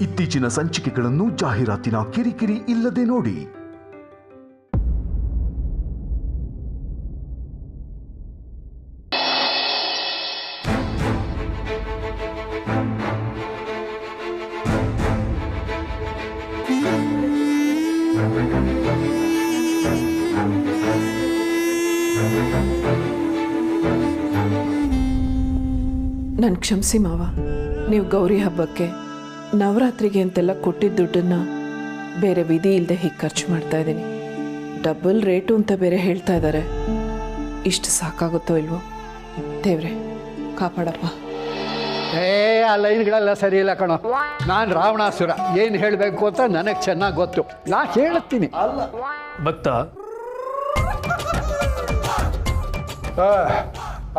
ಇತ್ತೀಚಿನ ಸಂಚಿಕೆಗಳನ್ನು ಜಾಹೀರಾತಿನ ಕಿರಿಕಿರಿ ಇಲ್ಲದೆ ನೋಡಿ. ನನ್ನ ಕ್ಷಮಿಸಿ ಮಾವ, ನೀವು ಗೌರಿ ಹಬ್ಬಕ್ಕೆ ನವರಾತ್ರಿಗೆ ಅಂತೆಲ್ಲ ಕೊಟ್ಟಿದ್ದ ದುಡ್ಡನ್ನು ಬೇರೆ ವಿಧಿ ಇಲ್ಲದೆ ಹೀಗೆ ಖರ್ಚು ಮಾಡ್ತಾ ಇದ್ದೀನಿ. ಡಬಲ್ ರೇಟು ಅಂತ ಬೇರೆ ಹೇಳ್ತಾ ಇದ್ದಾರೆ. ಇಷ್ಟು ಸಾಕಾಗುತ್ತೋ ಇಲ್ವೋ? ದೇವ್ರೆ ಕಾಪಾಡಪ್ಪ. ಆ ಲೈನ್ಗಳೆಲ್ಲ ಸರಿ ಇಲ್ಲ ಕಣೋ. ನಾನು ರಾವಣಾಸುರ, ಏನು ಹೇಳಬೇಕು ಅಂತ ನನಗೆ ಚೆನ್ನಾಗಿ ಗೊತ್ತು. ನಾ ಹೇಳ್ತೀನಿ. ಅಲ್ಲ ಭಕ್ತ,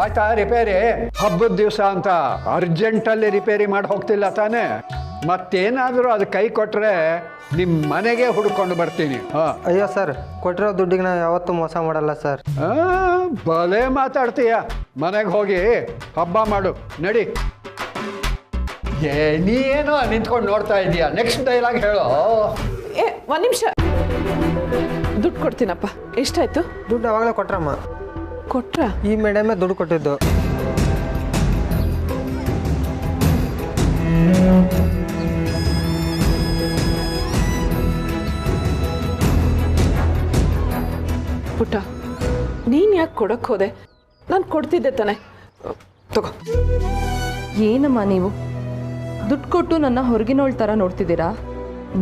ಆಯ್ತಾ ರಿಪೇರಿ? ಹಬ್ಬದ ದಿವಸ ಅಂತ ಅರ್ಜೆಂಟಲ್ಲಿ ರಿಪೇರಿ ಮಾಡಿ ಹೋಗ್ತಿಲ್ಲ ತಾನೇ? ಮತ್ತೇನಾದರೂ ಅದು ಕೈ ಕೊಟ್ಟರೆ ನಿಮ್ಮ ಮನೆಗೆ ಹುಡ್ಕೊಂಡು ಬರ್ತೀನಿ. ಅಯ್ಯೋ ಸರ್, ಕೊಟ್ಟಿರೋ ದುಡ್ಡಿಗೆ ನಾವು ಯಾವತ್ತೂ ಮೋಸ ಮಾಡಲ್ಲ ಸರ್. ಭಲೇ ಮಾತಾಡ್ತೀಯ. ಮನೆಗೆ ಹೋಗಿ ಹಬ್ಬ ಮಾಡು, ನಡಿ. ನೀನೇನೋ ನಿಂತ್ಕೊಂಡು ನೋಡ್ತಾ ಇದೀಯ, ನೆಕ್ಸ್ಟ್ ಡೈಲಾಗ್ ಹೇಳೋ. ಒಂದು ನಿಮಿಷ, ದುಡ್ಡು ಕೊಡ್ತೀನಪ್ಪ. ಎಷ್ಟಾಯ್ತು? ದುಡ್ಡು ಅವಾಗಲೇ ಕೊಟ್ರಮ್ಮ. ಕೊಟ್ರಾ? ಈ ಮೇಡಮೇ ದುಡ್ಡು ಕೊಟ್ಟಿದ್ದು. ಪುಟ್ಟ, ನೀನು ಯಾಕೆ ಕೊಡಕ್ಕೆ ಹೋದೆ? ನಾನು ಕೊಡ್ತಿದ್ದೆ ತಾನೆ, ತಗೋ. ಏನಮ್ಮ ನೀವು ದುಡ್ಡು ಕೊಟ್ಟು ನನ್ನ ಹೊರಗಿನೋಳ್ ಥರ ನೋಡ್ತಿದ್ದೀರಾ?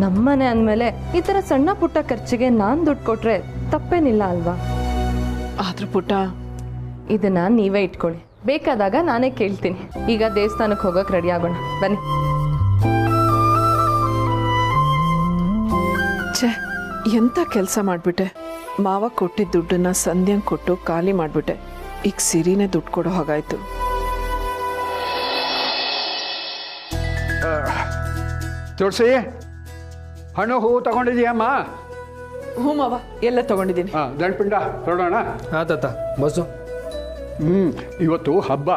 ನಮ್ಮನೆ ಅಂದಮೇಲೆ ಈ ಥರ ಸಣ್ಣ ಪುಟ್ಟ ಖರ್ಚಿಗೆ ನಾನು ದುಡ್ಡು ಕೊಟ್ರೆ ತಪ್ಪೇನಿಲ್ಲ ಅಲ್ವಾ? ಆದ್ರೂ ಪುಟ್ಟ, ಇದನ್ನ ನೀವೇ ಇಟ್ಕೊಳ್ಳಿ, ಬೇಕಾದಾಗ ನಾನೇ ಕೇಳ್ತೀನಿ. ಈಗ ದೇವಸ್ಥಾನಕ್ಕೆ ಹೋಗೋಕೆ ರೆಡಿ ಆಗೋಣ, ಬನ್ನಿ. ಛೇ, ಎಂಥ ಕೆಲಸ ಮಾಡಿಬಿಟ್ಟೆ. ಮಾವ ಕೊಟ್ಟಿದ್ದ ದುಡ್ಡನ್ನು ಸಂಧ್ಯಾಂಗೆ ಕೊಟ್ಟು ಖಾಲಿ ಮಾಡಿಬಿಟ್ಟೆ. ಈಗ ಸಿರಿನೇ ದುಡ್ಡು ಕೊಡೋ ಹಾಗಾಯ್ತು. ತುಳಸಿ, ಹಣ್ಣು ಹೂವು ತಗೊಂಡಿದೀಯಮ್ಮ? ಹ್ಞೂ ಮಾವ, ಎಲ್ಲ ತಗೊಂಡಿದ್ದೀನಿ. ದಂಡಪಿಂಡ ತೊಡೋಣ. ಹಾ ತಾತ ಬಸ್ಸು. ಇವತ್ತು ಹಬ್ಬ,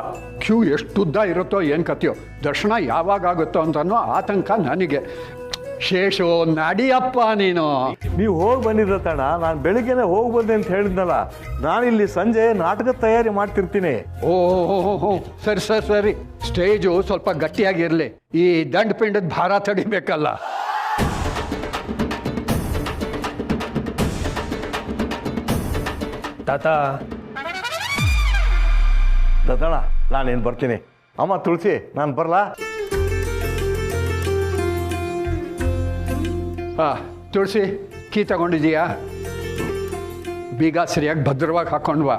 ಕ್ಯೂ ಎಷ್ಟು ಉದ್ದ ಇರುತ್ತೋ ಏನು ಕಥೆಯೋ, ದರ್ಶನ ಯಾವಾಗ ಆಗುತ್ತೋ ಅಂತನೋ ಆತಂಕ ನನಗೆ. ಶೇಷು, ನಡಿಯಪ್ಪ ನೀನು. ನೀವು ಹೋಗಿ ಬಂದಿದ್ದ ತಣ, ನಾನು ಬೆಳಿಗ್ಗೆನೆ ಹೋಗಿ ಬಂದೆ ಅಂತ ಹೇಳಿದ್ನಲ್ಲ. ನಾನಿಲ್ಲಿ ಸಂಜೆ ನಾಟಕದ ತಯಾರಿ ಮಾಡ್ತಿರ್ತೀನಿ. ಓಹೋ, ಸರಿ ಸರಿ ಸರಿ. ಸ್ಟೇಜು ಸ್ವಲ್ಪ ಗಟ್ಟಿಯಾಗಿರಲಿ, ಈ ದಂಡಪಿಂಡದ ಭಾರ ತಡಿಬೇಕಲ್ಲ. ತಾತ ದತ್ತಣ್ಣ, ನಾನೇನು ಬರ್ತೀನಿ. ಅಮ್ಮ ತುಳಸಿ, ನಾನು ಬರಲಾ? ತುಳಸಿ, ಕೀ ತಗೊಂಡಿದೀಯಾ? ಬೀಗ ಸರಿಯಾಗಿ ಭದ್ರವಾಗಿ ಹಾಕೊಂಡ್ವಾ?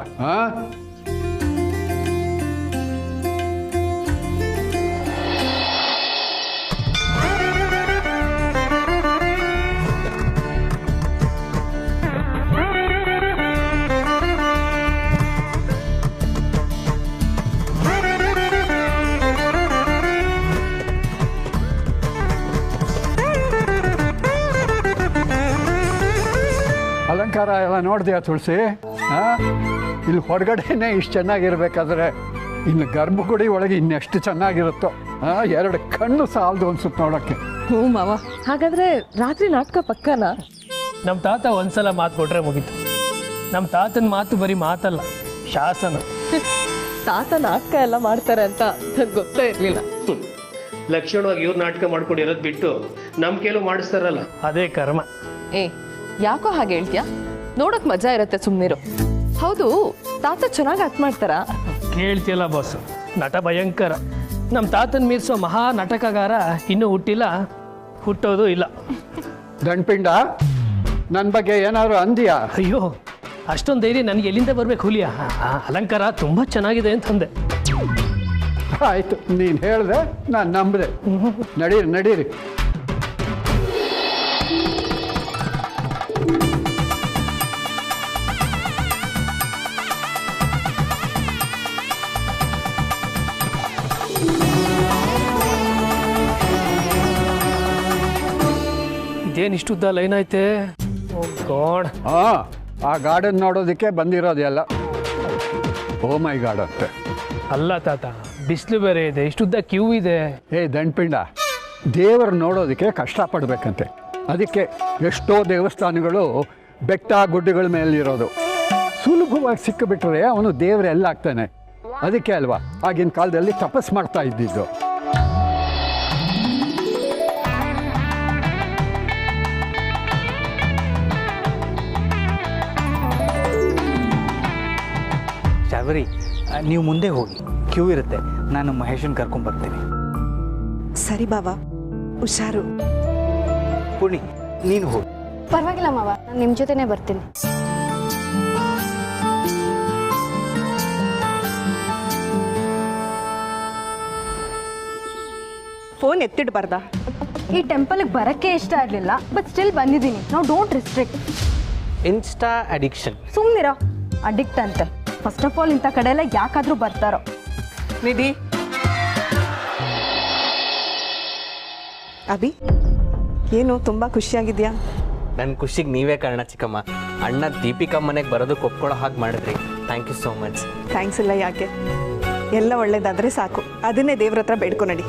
ಅಲಂಕಾರ ಎಲ್ಲ ನೋಡಿದೆಯಾ ತುಳಸಿ? ಇಲ್ಲಿ ಹೊರಗಡೆನೇ ಇಷ್ಟು ಚೆನ್ನಾಗಿರ್ಬೇಕಾದ್ರೆ ಇನ್ನು ಗರ್ಭಗುಡಿ ಒಳಗೆ ಇನ್ನೆಷ್ಟು ಚೆನ್ನಾಗಿರುತ್ತೋ. ಎರಡು ಕಣ್ಣು ಸಾಲದು ಅನ್ಸುತ್ತೆ ನೋಡೋಕ್ಕೆ. ಹ್ಞೂ ಮಾವ, ಹಾಗಾದ್ರೆ ರಾತ್ರಿ ನಾಟಕ ಪಕ್ಕನಾ? ನಮ್ಮ ತಾತ ಒಂದ್ಸಲ ಮಾತು ಕೊಟ್ರೆ ಮುಗೀತು. ನಮ್ಮ ತಾತನ ಮಾತು ಬರೀ ಮಾತಲ್ಲ, ಶಾಸನ. ತಾತ ನಾಟಕ ಎಲ್ಲ ಮಾಡ್ತಾರೆ ಅಂತ ನಂಗೆ ಗೊತ್ತೇ ಇರಲಿಲ್ಲ. ಲಕ್ಷಣವಾಗಿ ಇವ್ರು ನಾಟಕ ಮಾಡ್ಕೊಂಡಿರೋದು ಬಿಟ್ಟು ನಮ್ಮ ಕೆಲವು ಮಾಡಿಸ್ತಾರಲ್ಲ, ಅದೇ ಕರ್ಮ. ಯಾಕೋ ಹಾಗೆ ಹೇಳ್ತೀಯಾ? ನೋಡಕ್ ಮಜಾ ಇರತ್ತೆ, ಸುಮ್ಮನಿರು. ಹೌದು, ತಾತ ಚೆನ್ನಾಗಿ ಆಕ್ಟ್ ಮಾಡ್ತಾರಾ? ಕೇಳ್ತಿಯಲ್ಲ ಬಾಸು, ನಟ ಭಯಂಕರ. ನಮ್ಮ ತಾತನ ಮೀರಿಸೋ ಮಹಾ ನಾಟಕಗಾರ ಇನ್ನೂ ಹುಟ್ಟಿಲ್ಲ, ಹುಟ್ಟೋದು ಇಲ್ಲ. ದಂಡಪಿಂಡ, ನನ್ನ ಬಗ್ಗೆ ಏನಾದ್ರು ಅಂದಿಯಾ? ಅಯ್ಯೋ, ಅಷ್ಟೊಂದು ಧೈರ್ಯ ನನಗೆ ಎಲ್ಲಿಂದ ಬರ್ಬೇಕು ಹುಲಿಯ? ಅಲಂಕಾರ ತುಂಬ ಚೆನ್ನಾಗಿದೆ ಅಂತಂದೆ. ಆಯ್ತು, ನೀನು ಹೇಳಿದೆ, ನಾನು ನಂಬಿದೆ. ನಡೀರಿ ನಡೀರಿ. ಇದೇನು ಇಷ್ಟುದ್ದ ಲೈನ್ ಐತೆ? ಓ ಗಾಡ್. ಆ ಗಾರ್ಡನ್ ನೋಡೋದಕ್ಕೆ ಬಂದಿರೋದೆಲ್ಲ. ಓ ಮೈ ಗಾಡ್ ಅಂತೆ. ಅಲ್ಲ ತಾತ, ಬಿಸಿಲು ಬೇರೆ ಇದೆ, ಇಷ್ಟುದ್ದ ಕ್ಯೂ ಇದೆ. ದಂಡಪಿಂಡ, ದೇವರು ನೋಡೋದಕ್ಕೆ ಕಷ್ಟಪಡಬೇಕಂತೆ. ಅದಕ್ಕೆ ಎಷ್ಟೋ ದೇವಸ್ಥಾನಗಳು ಬೆಟ್ಟ ಗುಡ್ಡಗಳ ಮೇಲಿರೋದು. ಸುಲಭವಾಗಿ ಸಿಕ್ಕಿಬಿಟ್ರೆ ಅವನು ದೇವರು ಎಲ್ಲಾಗ್ತಾನೆ. ಅದಕ್ಕೆ ಅಲ್ವಾ ಆಗಿನ ಕಾಲದಲ್ಲಿ ತಪಸ್ ಮಾಡ್ತಾ ಇದ್ದಿದ್ದು. ಶಾರ್ವರಿ, ನೀವು ಮುಂದೆ ಹೋಗಿ, ಕ್ಯೂ ಇರುತ್ತೆ. ನಾನು ಮಹೇಶನ್ ಕರ್ಕೊಂಡ್ಬರ್ತೀನಿ. ಸರಿ ಬಾವಾ, ಹುಷಾರು. ಪೂರ್ಣಿ, ನೀನು ಹೋಗಿ. ಪರವಾಗಿಲ್ಲ ಮಾವ, ನಾನು ನಿಮ್ಮ ಜೊತೆನೇ ಬರ್ತೀನಿ. ಫೋನ್ ಎತ್ತಿಡ್ಬಾರ್ದಾ? ಈ ಟೆಂಪಲ್ಗೆ ಬರೋಕ್ಕೆ ಇಷ್ಟ ಆಗಲಿಲ್ಲ, ಬಟ್ ಸ್ಟಿಲ್ ಬಂದಿದ್ದೀನಿ. ನಾವು ಡೋಂಟ್ ರಿಸ್ಟ್ರಿಕ್ಟ್. Insta addiction. ಸುಮ್ಮನಿರೋ, ಅಡಿಕ್ಟ್ ಅಂತೆ. ಫಸ್ಟ್ ಆಫ್ ಆಲ್ ಇಂಥ ಕಡೆ ಎಲ್ಲ ಯಾಕಾದರೂ ಬರ್ತಾರೋ. ನಿಧಿ, ಅಭಿ, ಏನು ತುಂಬ ಖುಷಿಯಾಗಿದೆಯಾ? ನನ್ನ ಖುಷಿಗೆ ನೀವೇ ಕಾರಣ ಚಿಕ್ಕಮ್ಮ. ಅಣ್ಣ ದೀಪಿಕಾ ಮನೆಗೆ ಬರೋದಕ್ಕೆ ಒಪ್ಕೊಳ್ಳೋ ಹಾಗೆ ಮಾಡಿದ್ರಿ. Thank you so much. Thanks ಇಲ್ಲ, ಯಾಕೆ? ಎಲ್ಲ ಒಳ್ಳೇದಾದರೆ ಸಾಕು, ಅದನ್ನೇ ದೇವ್ರ ಹತ್ರ ಬೇಡ್ಕೊ ನಡಿ.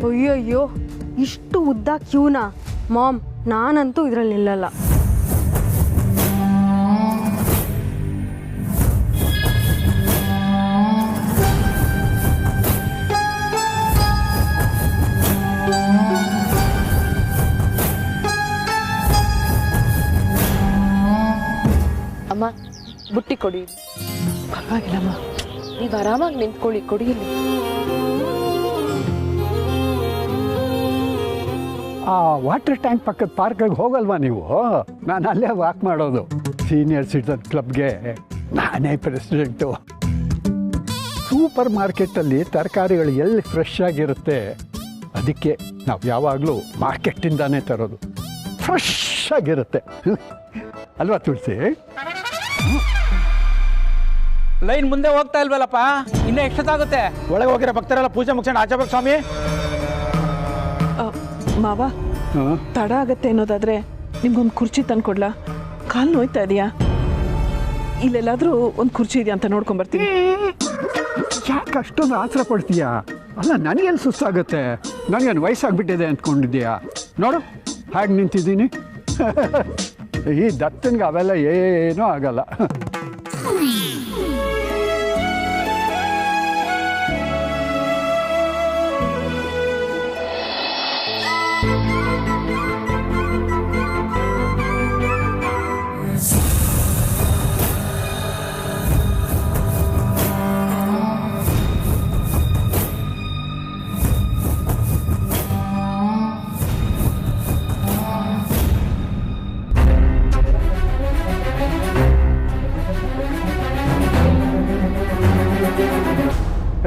ಅಯ್ಯಯ್ಯೋ, ಇಷ್ಟು ಉದ್ದ ಕ್ಯೂನಾ? ಮಾಮ್, ನಾನಂತೂ ಇದರಲ್ಲಿ ನಿಲ್ಲಲ್ಲ. ಅಮ್ಮ, ಬುಟ್ಟಿ ಕೊಡಿ. ಪರವಾಗಿಲ್ಲಮ್ಮ, ನೀವು ಆರಾಮಾಗಿ ನಿಂತ್ಕೊಳ್ಳಿ, ಕೊಡಿಯಲ್ಲಿ. ಆ ವಾಟರ್ ಟ್ಯಾಂಕ್ ಪಕ್ಕದ ಪಾರ್ಕಿಗೆ ಹೋಗಲ್ವಾ ನೀವು? ನಾನು ಅಲ್ಲೇ ವಾಕ್ ಮಾಡೋದು. ಸೀನಿಯರ್ ಸಿಟಿಜನ್ ಕ್ಲಬ್ಗೆ ನಾನೇ ಪ್ರೆಸಿಡೆಂಟು. ಸೂಪರ್ ಮಾರ್ಕೆಟಲ್ಲಿ ತರಕಾರಿಗಳು ಎಲ್ಲಿ ಫ್ರೆಶ್ ಆಗಿರುತ್ತೆ, ಅದಕ್ಕೆ ನಾವು ಯಾವಾಗಲೂ ಮಾರ್ಕೆಟಿಂದಾನೇ ತರೋದು. ಫ್ರೆಶ್ ಆಗಿರುತ್ತೆ ಅಲ್ವಾ ತುಳಸಿ? ಲೈನ್ ಮುಂದೆ ಹೋಗ್ತಾ ಇಲ್ವಲ್ಲಪ್ಪ, ಇನ್ನೂ ಎಷ್ಟೊತ್ತಾಗುತ್ತೆ? ಒಳಗೆ ಹೋಗಿರೋ ಭಕ್ತರೆಲ್ಲ ಪೂಜೆ ಮುಗಿಸೋಣ, ಆಚೆ ಬರ್ಬೇಕು ಸ್ವಾಮಿ. ಮಾವ, ತಡ ಆಗತ್ತೆ ಅನ್ನೋದಾದ್ರೆ ನಿಮ್ಗೊಂದು ಕುರ್ಚಿ ತಂದ್ಕೊಡ್ಲಾ? ಕಾಲು ನೋಯ್ತಾ ಇದೆಯಾ? ಇಲ್ಲೆಲ್ಲಾದ್ರೂ ಒಂದು ಕುರ್ಚಿ ಇದೆಯಾ ಅಂತ ನೋಡ್ಕೊಂಬರ್ತೀನಿ. ಯಾಕೆ ಅಷ್ಟೊಂದು ಆಸರ ಪಡ್ತೀಯಾ? ಅಲ್ಲ, ನನಗೇನು ಸುಸ್ತಾಗುತ್ತೆ? ನನಗೇನು ವಯಸ್ಸಾಗ್ಬಿಟ್ಟಿದೆ ಅಂದ್ಕೊಂಡಿದ್ದೀಯಾ? ನೋಡು ಹಾಗೆ ನಿಂತಿದ್ದೀನಿ. ಈ ದತ್ತನಿಗೆ ಅವೆಲ್ಲ ಏನೂ ಆಗಲ್ಲ.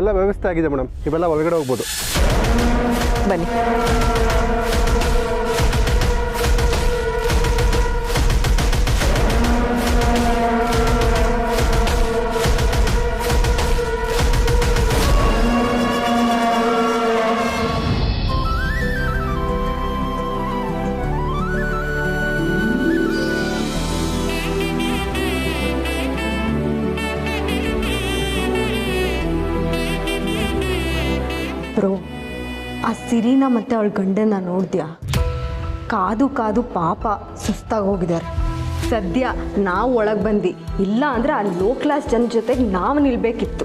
ಎಲ್ಲ ವ್ಯವಸ್ಥೆ ಆಗಿದೆ ಮೇಡಮ್, ಇವೆಲ್ಲ ಒಳಗಡೆ ಹೋಗ್ಬೋದು. ಬನ್ನಿ. ಬ್ರೋ, ಆ ಸಿರಿನಾ ಮತ್ತೆ ಅವಳ ಗಂಡನ ನೋಡ್ದ್ಯಾ? ಕಾದು ಕಾದು ಪಾಪ ಸುಸ್ತಾಗಿ ಹೋಗಿದ್ದಾರೆ. ಸದ್ಯ ನಾವು ಒಳಗೆ ಬಂದ್ವಿ, ಇಲ್ಲ ಅಂದ್ರೆ ಆ ಲೋ ಕ್ಲಾಸ್ ಜನ ಜೊತೆಗೆ ನಾವು ನಿಲ್ಬೇಕಿತ್ತು.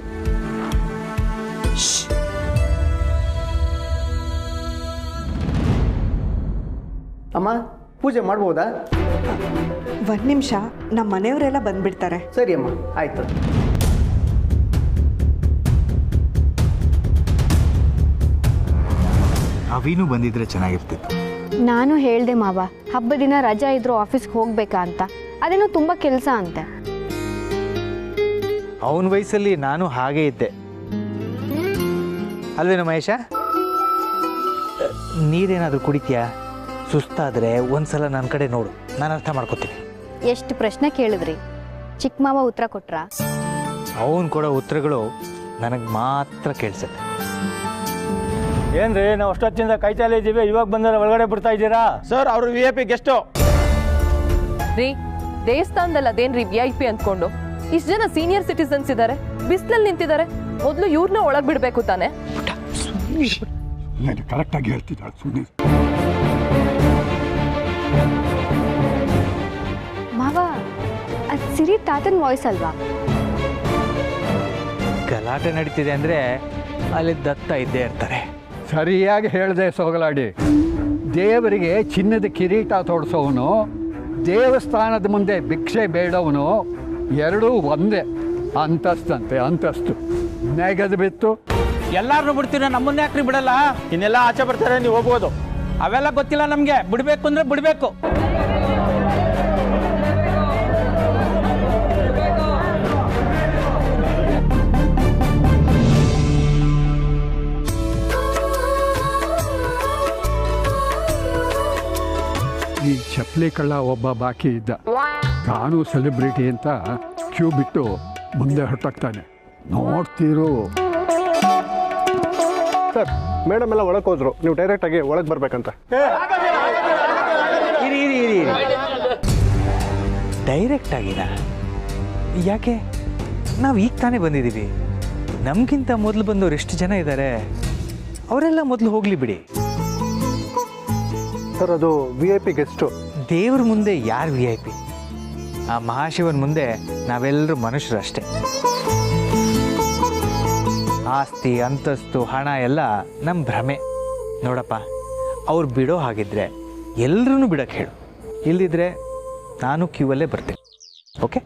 ಅಮ್ಮ, ಪೂಜೆ ಮಾಡ್ಬೋದಾ? ಒಂದು ನಿಮಿಷ, ನಮ್ಮ ಮನೆಯವರೆಲ್ಲ ಬಂದ್ಬಿಡ್ತಾರೆ. ಸರಿ ಅಮ್ಮ, ಆಯಿತು. ಅವಿನೂ ಬಂದಿದ್ರೆ ಚೆನ್ನಾಗಿರ್ತಿತ್ತು. ನಾನು ಹೇಳ್ದೆ ಮಾವ, ಹಬ್ಬದ ದಿನ ರಜಾ ಇದ್ರು ಆಫೀಸ್ಗೆ ಹೋಗ್ಬೇಕಾ ಅಂತ. ಅದೇನೋ ತುಂಬ ಕೆಲಸ ಅಂತೆ. ಅವನ ವಯಸ್ಸಲ್ಲಿ ನಾನು ಹಾಗೇ ಇದ್ದೆ ಅಲ್ವೇನೋ ಮಹೇಶ? ನೀರೇನಾದರೂ ಕುಡಿತೀಯಾ? ಸುಸ್ತಾದರೆ ಒಂದ್ಸಲ ನನ್ನ ಕಡೆ ನೋಡು, ನಾನು ಅರ್ಥ ಮಾಡ್ಕೋತೀನಿ. ಎಷ್ಟು ಪ್ರಶ್ನೆ ಕೇಳಿದ್ರಿ, ಚಿಕ್ಕ ಮಾವ ಉತ್ತರ ಕೊಟ್ರಾ? ಅವನು ಕೊಡೋ ಉತ್ತರಗಳು ನನಗೆ ಮಾತ್ರ ಕೇಳಿಸುತ್ತೆ. ಏನ್ರಿ, ನಾವು ಅಷ್ಟೊತ್ತಿಂದ ಕೈಚಾಲಿ ಇದ್ದೀವಿ, ಇವಾಗ ಬಂದರೆ ಒಳಗಡೆ ಬಿಡ್ತಾ ಇದ್ದೀರಾ? ಸರ್, ಅವರು VIP ಗೆಸ್ಟು ರೀ, ದೇವಸ್ಥಾನದಲ್ಲಿ ಅದೇನ್ರಿ VIP ಅಂದ್ಕೊಂಡು ಇಷ್ಟು ಜನ ಸೀನಿಯರ್ ಸಿಟಿಸನ್ಸ್ ಇದ್ದಾರೆ, ಬಿಸಿಲಲ್ಲಿ ನಿಂತಿದ್ದಾರೆ. ಮೊದಲು ಇವ್ರನ್ನ ಒಳಗೆ ಬಿಡಬೇಕು ತಾನೆ. ಕರೆಕ್ಟಾಗಿ ಹೇಳ್ತಿದ್ದಾಳೆ ಸುಮ್ಮನೆ. ಮಾವ ಅದು ಸಿರಿ ತಾತನ ವಾಯ್ಸ್ ಅಲ್ವಾ? ಗಲಾಟೆ ನಡೀತಿದೆ ಅಂದರೆ ಅಲ್ಲಿ ದತ್ತ ಇದ್ದೇ ಇರ್ತಾರೆ. ಸರಿಯಾಗಿ ಹೇಳಿದೆ ಸೋಗಲಾಡಿ. ದೇವರಿಗೆ ಚಿನ್ನದ ಕಿರೀಟ ತೋಡಿಸೋವನು, ದೇವಸ್ಥಾನದ ಮುಂದೆ ಭಿಕ್ಷೆ ಬೇಡವನು ಎರಡೂ ಒಂದೇ. ಅಂತಸ್ತಂತೆ ಅಂತಸ್ತು. ನೆಗದು ಬಿತ್ತು. ಎಲ್ಲಾರನ್ನೂ ಬಿಡ್ತೀರ, ನಮ್ಮನ್ನ ಯಾಕ್ರಿ ಬಿಡಲ್ಲ? ಇನ್ನೆಲ್ಲ ಆಚೆ ಬರ್ತಾರೆ, ನೀವು ಹೋಗ್ಬೋದು. ಅವೆಲ್ಲ ಗೊತ್ತಿಲ್ಲ ನಮಗೆ. ಬಿಡಬೇಕು ಅಂದರೆ ಬಿಡಬೇಕು. ಈ ಚಪ್ಪಲಿ ಕಳ್ಳ ಒಬ್ಬ ಬಾಕಿ ಇದ್ದ. ತಾನು ಸೆಲೆಬ್ರಿಟಿ ಅಂತ ಕ್ಯೂ ಬಿಟ್ಟು ಮುಂದೆ ಹೊರಟಾಗ್ತಾನೆ. ನೋಡ್ತೀರೋ ಸರ್, ಮೇಡಮ್ ಎಲ್ಲ ಒಳಗೆ ಹೋದ್ರು, ನೀವು ಡೈರೆಕ್ಟಾಗಿ ಒಳಗೆ ಬರ್ಬೇಕಂತ. ಇರಿ ಇರಿ ಇರಿ ಡೈರೆಕ್ಟ್ ಆಗಿನ ಯಾಕೆ? ನಾವು ಈಗ ತಾನೇ ಬಂದಿದ್ದೀವಿ. ನಮಗಿಂತ ಮೊದಲು ಬಂದವ್ರು ಎಷ್ಟು ಜನ ಇದ್ದಾರೆ, ಅವರೆಲ್ಲ ಮೊದಲು ಹೋಗಲಿ ಬಿಡಿ. ಸರ್, ಅದು VIP ಗೆಸ್ಟು. ದೇವ್ರ ಮುಂದೆ ಯಾರು VIP? ಆ ಮಹಾಶಿವನ ಮುಂದೆ ನಾವೆಲ್ಲರೂ ಮನುಷ್ಯರು ಅಷ್ಟೇ. ಆಸ್ತಿ, ಅಂತಸ್ತು, ಹಣ ಎಲ್ಲ ನಮ್ಮ ಭ್ರಮೆ. ನೋಡಪ್ಪ, ಅವ್ರು ಬಿಡೋ ಹಾಗಿದ್ರೆ ಎಲ್ಲರೂ ಬಿಡೋಕ್ಕೆ ಹೇಳು. ಇಲ್ಲದಿದ್ರೆ ನಾನು ಕ್ಯೂವಲ್ಲೇ ಬರ್ತೀನಿ. ಓಕೆ?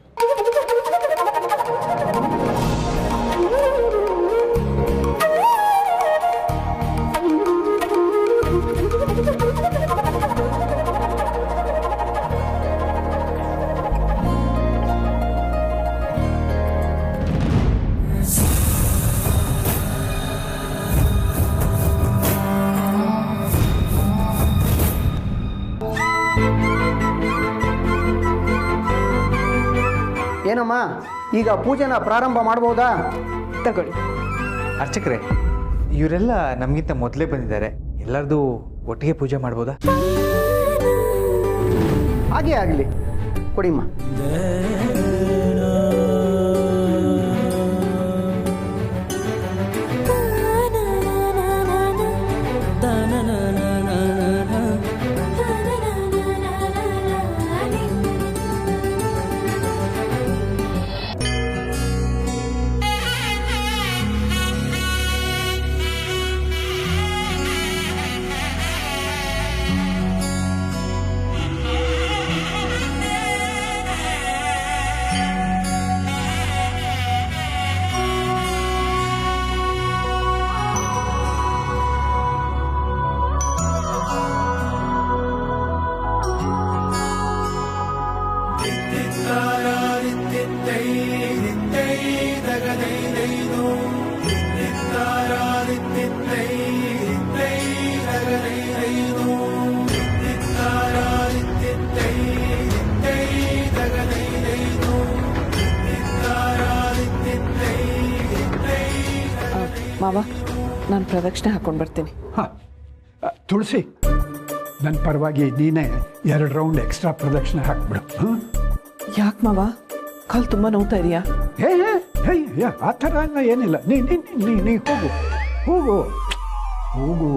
ಏನಮ್ಮ, ಈಗ ಪೂಜೆನ ಪ್ರಾರಂಭ ಮಾಡ್ಬೋದಾ? ತಗೊಳ್ಳಿ. ಅರ್ಚಕರೇ, ಇವರೆಲ್ಲ ನಮಗಿಂತ ಮೊದಲೇ ಬಂದಿದ್ದಾರೆ. ಎಲ್ಲರದು ಒಟ್ಟಿಗೆ ಪೂಜೆ ಮಾಡ್ಬೋದಾ? ಹಾಗೇ ಆಗಲಿ, ಕೊಡಿಮ್ಮ. ಮಾವ, ನಾನು ಪ್ರದಕ್ಷಿಣೆ ಹಾಕೊಂಡು ಬರ್ತೀನಿ. ಹಾಂ, ತುಳಸಿ, ನನ್ನ ಪರವಾಗಿ ನೀನೇ 2 ರೌಂಡ್ ಎಕ್ಸ್ಟ್ರಾ ಪ್ರದಕ್ಷಿಣೆ ಹಾಕ್ಬಿಡು. ಹಾಂ, ಯಾಕೆ ಮಾವ, ಕಾಲು ತುಂಬ ನೋವ್ತಾ ಇದೆಯಾ? ಆ ಥರ ಎಲ್ಲ ಏನಿಲ್ಲ. ನೀ ಹೋಗು ಹೋಗು ಹೋಗು.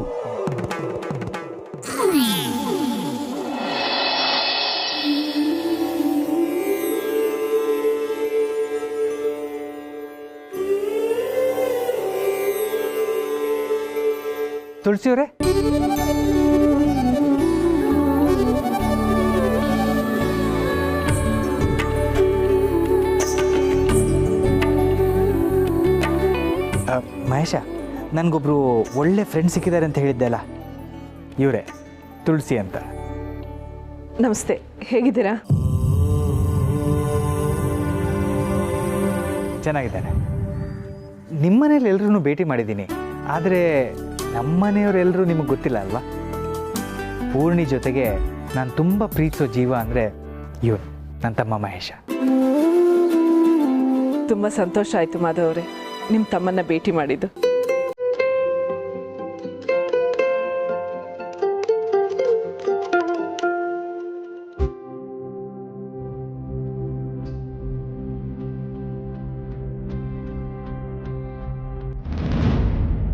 ತುಳಸಿಯವರೇ, ಮಹೇಶ, ನನಗೊಬ್ರು ಒಳ್ಳೆ ಫ್ರೆಂಡ್ ಸಿಕ್ಕಿದ್ದಾರೆ ಅಂತ ಹೇಳಿದ್ದೆ ಅಲ್ಲ, ಇವರೇ ತುಳಸಿ ಅಂತ. ನಮಸ್ತೆ, ಹೇಗಿದ್ದೀರಾ? ಚೆನ್ನಾಗಿದ್ದಾನೆ. ನಿಮ್ಮನೇಲಿ ಎಲ್ಲರೂ ಭೇಟಿ ಮಾಡಿದ್ದೀನಿ, ಆದರೆ ನಮ್ಮನೆಯವರೆಲ್ಲರೂ ನಿಮಗೆ ಗೊತ್ತಿಲ್ಲ ಅಲ್ವಾ? ಪೂರ್ಣಿ ಜೊತೆಗೆ ನಾನು ತುಂಬ ಪ್ರೀತಿಸೋ ಜೀವ ಅಂದರೆ ಇವನು, ನನ್ನ ತಮ್ಮ ಮಹೇಶ. ತುಂಬ ಸಂತೋಷ ಆಯಿತು ಮಾಧವ್ ಅವರೇ, ನಿಮ್ಮ ತಮ್ಮನ್ನ ಭೇಟಿ ಮಾಡಿದ್ದು.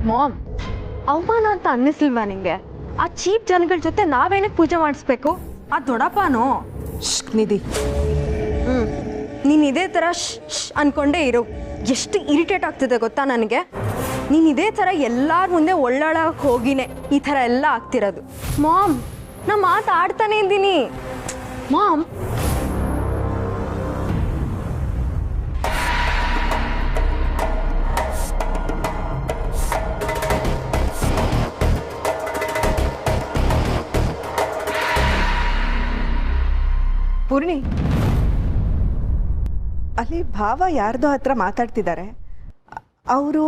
ಮಾಮ್, ಅವಮಾನ ಅಂತ ಅನ್ನಿಸ್ಲಿಲ್ವಾ ನಿಂಗೆ? ಆ ಚೀಪ್ ಜನಗಳ ಜೊತೆ ನಾವೇನಕ್ಕೆ ಪೂಜೆ ಮಾಡಿಸ್ಬೇಕು? ಆ ದೊಡ್ಡಪ್ಪನೋ ನಿಧಿ. ನೀನು ಇದೇ ಥರ ಅನ್ಕೊಂಡೇ ಇರು. ಎಷ್ಟು ಇರಿಟೇಟ್ ಆಗ್ತಿದೆ ಗೊತ್ತಾ ನನಗೆ? ನೀನು ಇದೇ ಥರ ಎಲ್ಲರ ಮುಂದೆ ಒಳ್ಳೊಳಗೆ ಹೋಗಿನೇ ಈ ಥರ ಎಲ್ಲ ಆಗ್ತಿರೋದು. ಮಾಮ್, ನಾ ಮಾತಾಡ್ತಾನೆ ಇದ್ದೀನಿ. ಮಾಮ್, ಪೂರ್ಣಿ, ಅಲ್ಲಿ ಭಾವ ಯಾರ್ದೋ ಹತ್ರ ಮಾತಾಡ್ತಿದ್ದಾರೆ. ಅವರು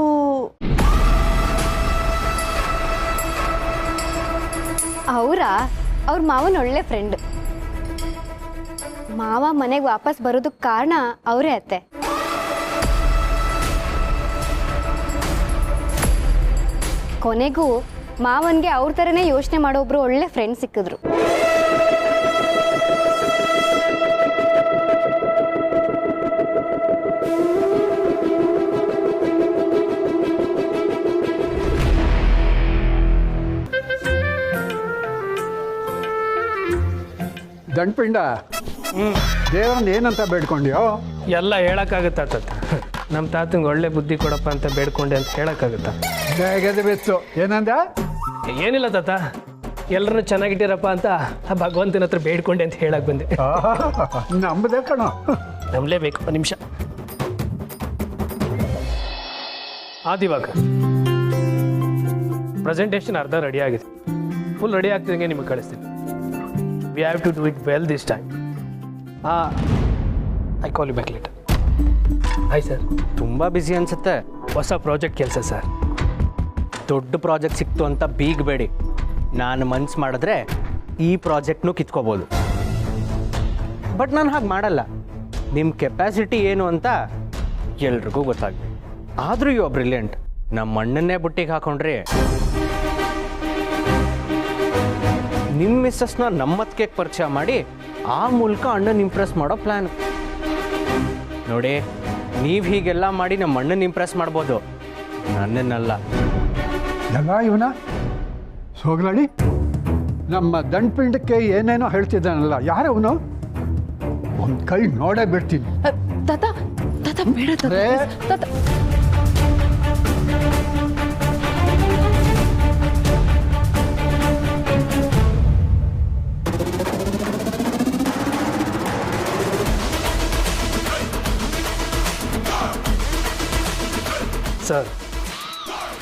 ಅವ್ರ ಮಾವನ ಒಳ್ಳೆ ಫ್ರೆಂಡ್. ಮಾವ ಮನೆಗೆ ವಾಪಸ್ ಬರೋದಕ್ಕೆ ಕಾರಣ ಅವರೇ ಅತ್ತೆ. ಕೊನೆಗೂ ಮಾವನ್ಗೆ ಅವ್ರ ಥರನೇ ಯೋಚನೆ ಮಾಡೋ ಒಬ್ರು ಒಳ್ಳೆ ಫ್ರೆಂಡ್ ಸಿಕ್ಕಿದ್ರು. ದಂಡಪಿಂಡ, ದೇವರನ್ನ ಏನಂತ ಬೇಡ್ಕೊಂಡ್ಯೋ? ಎಲ್ಲ ಹೇಳೋಕ್ಕಾಗುತ್ತಾ ತಾತ? ನಮ್ಮ ತಾತಂಗೆ ಒಳ್ಳೆ ಬುದ್ಧಿ ಕೊಡಪ್ಪ ಅಂತ ಬೇಡ್ಕೊಂಡೆ ಅಂತ ಹೇಳೋಕ್ಕಾಗುತ್ತಾ? ಹೇಗದೆ ಬೆಚ್ಚು ಏನಂದ? ಏನಿಲ್ಲ ತಾತ, ಎಲ್ಲರನ್ನು ಚೆನ್ನಾಗಿಟ್ಟಿರಪ್ಪ ಅಂತ ಆ ಭಗವಂತನ ಹತ್ರ ಬೇಡ್ಕೊಂಡೆ ಅಂತ ಹೇಳಕ್ ಬಂದೆ. ನಂಬದೇ ಕಣ, ನಂಬಲೇಬೇಕು. ಒಂದು ನಿಮಿಷ. ಆದಿವಾಗ ಪ್ರೆಸೆಂಟೇಷನ್ ಅರ್ಧ ರೆಡಿ ಆಗಿದೆ. ಫುಲ್ ರೆಡಿ ಆಗ್ತಿದಂಗೆ ನಿಮಗೆ ಕಳಿಸ್ತೀನಿ. We have to do it well this time. I call you back later. Hi sir. ತುಂಬ ಬ್ಯುಸಿ ಅನ್ಸುತ್ತೆ. ಹೊಸ ಪ್ರಾಜೆಕ್ಟ್ ಕೆಲಸ ಸರ್. ದೊಡ್ಡ ಪ್ರಾಜೆಕ್ಟ್ ಸಿಕ್ತು ಅಂತ ಬೀಗಬೇಡಿ. ನಾನು ಮನ್ಸು ಮಾಡಿದ್ರೆ ಈ ಪ್ರಾಜೆಕ್ಟ್ನೂ ಕಿತ್ಕೋಬೋದು. ಬಟ್ ನಾನು ಹಾಗೆ ಮಾಡಲ್ಲ. ನಿಮ್ಮ ಕೆಪಾಸಿಟಿ ಏನು ಅಂತ ಎಲ್ರಿಗೂ ಗೊತ್ತಾಗಲಿ. ಆದರೂ ಯು ಆರ್ ಬ್ರಿಲಿಯಂಟ್. ನಮ್ಮ ಅಣ್ಣನ್ನೇ ಬುಟ್ಟಿಗೆ ಹಾಕೊಂಡ್ರಿ. ನಿಮ್ಮ ಮಿಸ್ಸಸ್ನ ನಮ್ಮತ್ತಿಗೆ ಪರಿಚಯ ಮಾಡಿ ಆ ಮೂಲಕ ಅಣ್ಣನ ಇಂಪ್ರೆಸ್ ಮಾಡೋ ಪ್ಲ್ಯಾನ್. ನೋಡಿ, ನೀವು ಹೀಗೆಲ್ಲ ಮಾಡಿ ನಮ್ಮ ಅಣ್ಣನ ಇಂಪ್ರೆಸ್ ಮಾಡ್ಬೋದು, ನನ್ನನ್ನಲ್ಲ. ಎಲ್ಲ ಇವನ ಸೋಗ್ಲಾಡಿ ನಮ್ಮ ದಂಡಪಿಂಡಕ್ಕೆ ಏನೇನೋ ಹೇಳ್ತಿದ್ದಾನಲ್ಲ, ಯಾರವನು? ಒಂದು ಕೈ ನೋಡೇ ಬಿಡ್ತೀನಿ. ತಾತ, ತಾತ ಬೇಡ ತಾತ. ಸರ್,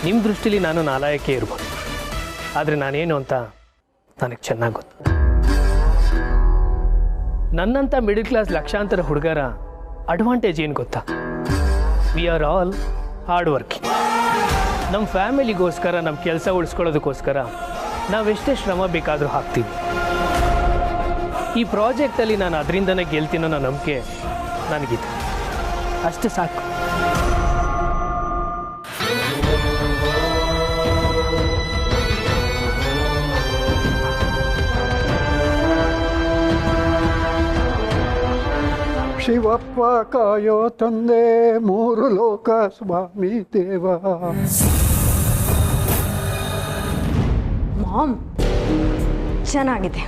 ನಿಮ್ಮ ದೃಷ್ಟಿಲಿ ನಾನು ನಾಲಾಯಕ್ಕೆ ಇರ್ಬೋದು, ಆದರೆ ನಾನೇನು ಅಂತ ನನಗೆ ಚೆನ್ನಾಗಿ ಗೊತ್ತು. ನನ್ನಂಥ ಮಿಡಲ್ ಕ್ಲಾಸ್ ಲಕ್ಷಾಂತರ ಹುಡುಗರ ಅಡ್ವಾಂಟೇಜ್ ಏನು ಗೊತ್ತಾ? We are all hard working. ನಮ್ಮ ಫ್ಯಾಮಿಲಿಗೋಸ್ಕರ, ನಮ್ಮ ಕೆಲಸ ಉಳಿಸ್ಕೊಳ್ಳೋದಕ್ಕೋಸ್ಕರ ನಾವೆಷ್ಟೇ ಶ್ರಮ ಬೇಕಾದರೂ ಹಾಕ್ತೀವಿ. ಈ ಪ್ರಾಜೆಕ್ಟಲ್ಲಿ ನಾನು ಅದರಿಂದನೇ ಗೆಲ್ತೀನೋ ಅನ್ನೋ ನಂಬಿಕೆ ನನಗಿದೆ. ಅಷ್ಟು ಸಾಕು. ಶಿವಪ್ಪ ಕಾಯೋ ತಂದೆ, ಮೂರು ಲೋಕ ಸ್ವಾಮಿ ದೇವ. ಮಾಮ್, ಚೆನ್ನಾಗಿದೆ.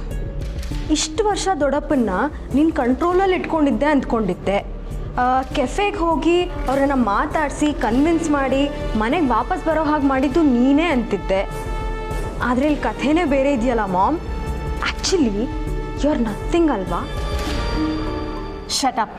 ಇಷ್ಟು ವರ್ಷ ದೊಡ್ಡಪ್ಪನ್ನ ನೀನು ಕಂಟ್ರೋಲಲ್ಲಿ ಇಟ್ಕೊಂಡಿದ್ದೆ ಅಂದ್ಕೊಂಡಿದ್ದೆ. ಕೆಫೆಗೆ ಹೋಗಿ ಅವರನ್ನು ಮಾತಾಡಿಸಿ ಕನ್ವಿನ್ಸ್ ಮಾಡಿ ಮನೆಗೆ ವಾಪಸ್ ಬರೋ ಹಾಗೆ ಮಾಡಿದ್ದು ನೀನೇ ಅಂತಿದ್ದೆ. ಆದರೆ ಇಲ್ಲಿ ಕಥೆನೇ ಬೇರೆ ಇದೆಯಲ್ಲ mom. Actually you are nothing ಅಲ್ವಾ? Shut up.